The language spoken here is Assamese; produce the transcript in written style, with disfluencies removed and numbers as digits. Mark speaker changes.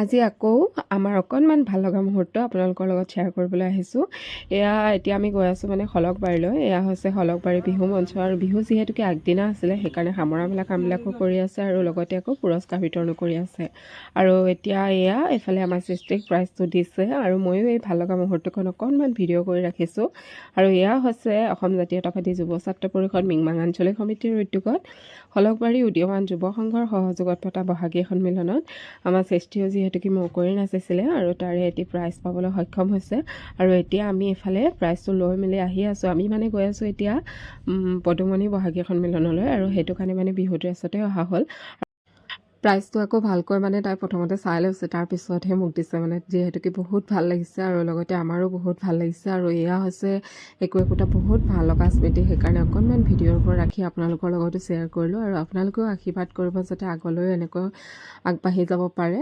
Speaker 1: আজি আকৌ আমাৰ অকণমান ভাল লগা মুহূৰ্ত আপোনালোকৰ লগত শ্বেয়াৰ কৰিবলৈ আহিছোঁ। এতিয়া আমি গৈ আছোঁ মানে শলকবাৰীলৈ। এয়া হৈছে শলকবাৰী বিহু মঞ্চ, আৰু বিহু যিহেতুকে আগদিনা আছিলে সেইকাৰণে সামৰা মেলা কামবিলাকো কৰি আছে আৰু লগতে আকৌ পুৰস্কাৰ বিতৰণো কৰি আছে। আৰু এতিয়া এইফালে আমাৰ সৃষ্টিক প্ৰাইজটো দিছে, আৰু ময়ো এই ভাল লগা মুহূৰ্তখন অকণমান ভিডিঅ' কৰি ৰাখিছোঁ। আৰু এয়া হৈছে অসম জাতীয়তাবাদী যুৱ ছাত্ৰ পৰিষদ মিংমাং আঞ্চলিক সমিতিৰ উদ্যোগত শলকবাৰী উদীয়মান যুৱ সংঘৰ সহযোগত পতা বহাগী সন্মিলনত আমাৰ সৃষ্টিও যিহেতুকে মোৰ কৰি নাচিছিলে আৰু তাৰে এটি প্ৰাইজ পাবলৈ সক্ষম হৈছে। আৰু এতিয়া আমি এইফালে প্ৰাইজটো লৈ মেলি আহি আছোঁ। আমি মানে গৈ আছোঁ এতিয়া পদুমণি বহাগী সন্মিলনলৈ, আৰু সেইটো কাৰণে মানে বিহু ড্ৰেছতে অহা হ'ল। প্ৰাইজটো আকৌ ভালকৈ মানে তাই প্ৰথমতে চাই লৈছে, তাৰপিছতহে মোক দিছে, মানে যিহেতুকে বহুত ভাল লাগিছে আৰু লগতে আমাৰো বহুত ভাল লাগিছে। আৰু এয়া হৈছে একোটা বহুত ভাল লগা স্মৃতি, সেইকাৰণে অকণমান ভিডিঅ'ৰ পৰা ৰাখি আপোনালোকৰ লগতো শ্বেয়াৰ কৰিলোঁ। আৰু আপোনালোকেও আশীৰ্বাদ কৰিব যাতে আগলৈও এনেকৈ আগবাঢ়ি যাব পাৰে।